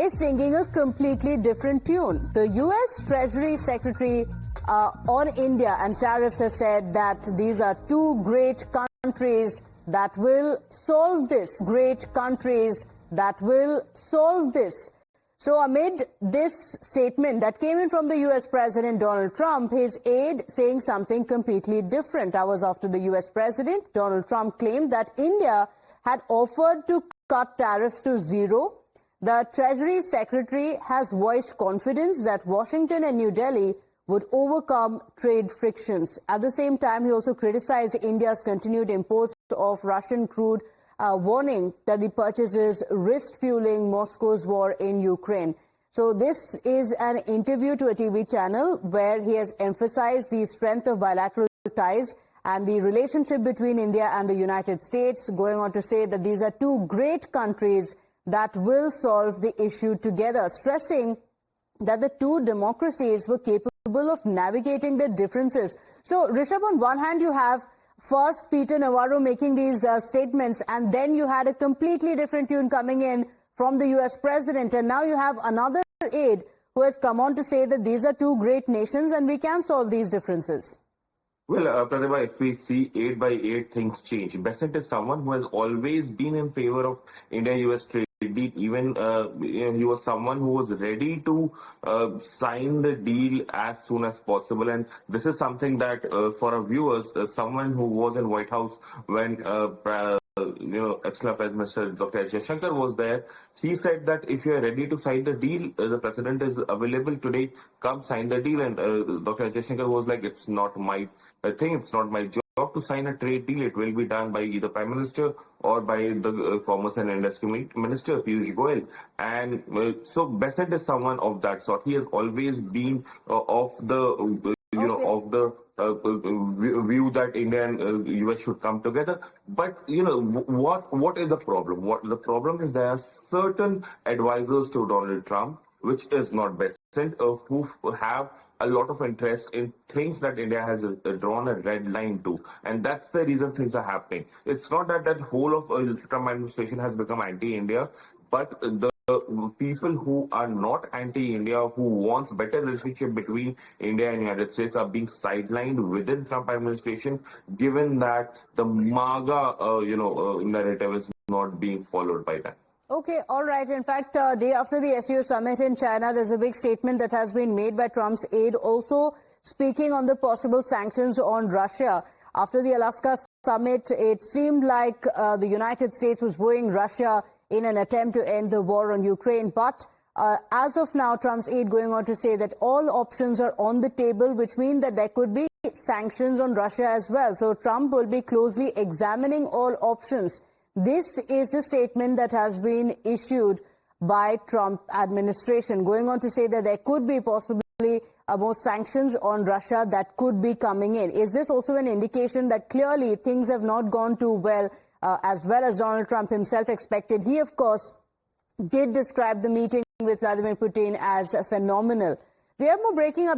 is singing a completely different tune. The US Treasury Secretary on India and tariffs has said that these are two great countries that will solve this. Great countries that will solve this. So amid this statement that came in from the US President Donald Trump, his aide saying something completely different. Hours after the US President, Donald Trump claimed that India had offered to cut tariffs to zero. The Treasury Secretary has voiced confidence that Washington and New Delhi would overcome trade frictions. At the same time, he also criticized India's continued imports of Russian crude, warning that the purchases risk fueling Moscow's war in Ukraine. So this is an interview to a TV channel where he has emphasized the strength of bilateral ties and the relationship between India and the United States, going on to say that these are two great countries that will solve the issue together, stressing that the two democracies were capable of navigating the differences. So, Rishabh, on one hand, you have first Peter Navarro making these statements, and then you had a completely different tune coming in from the US president, and now you have another aide who has come on to say that these are two great nations and we can solve these differences. Well, Pratibha, if we see aide by aide, things change. Besant is someone who has always been in favor of India-US trade deal. Even he was someone who was ready to sign the deal as soon as possible. And this is something that for our viewers, someone who was in White House when ex-Prime Minister Dr. Jaishankar was there, he said that if you are ready to sign the deal, the president is available today, come sign the deal. And Dr. Jaishankar was like, it's not my thing, it's not my job to sign a trade deal. It will be done by either Prime Minister or by the Commerce and Industry Minister, Piyush Goyal. And so Besant is someone of that sort. He has always been of the view that India and US should come together. But what is the problem? What the problem is, there are certain advisors to Donald Trump, which is not Besant, who have a lot of interest in things that India has drawn a red line to, and that's the reason things are happening. It's not that that whole of Trump administration has become anti-India, but the people who are not anti-India, who wants better relationship between India and United States, are being sidelined within Trump administration, given that the MAGA, narrative is not being followed by them. Okay, all right. In fact, day after the SEO summit in China, there's a big statement that has been made by Trump's aide, also speaking on the possible sanctions on Russia. After the Alaska summit, it seemed like the United States was wooing Russia in an attempt to end the war on Ukraine. But as of now, Trump's aide going on to say that all options are on the table, which means that there could be sanctions on Russia as well. So Trump will be closely examining all options. This is a statement that has been issued by Trump administration, going on to say that there could be possibly more sanctions on Russia that could be coming in. Is this also an indication that clearly things have not gone too well as Donald Trump himself expected? He, of course, did describe the meeting with Vladimir Putin as phenomenal. We have more breaking up.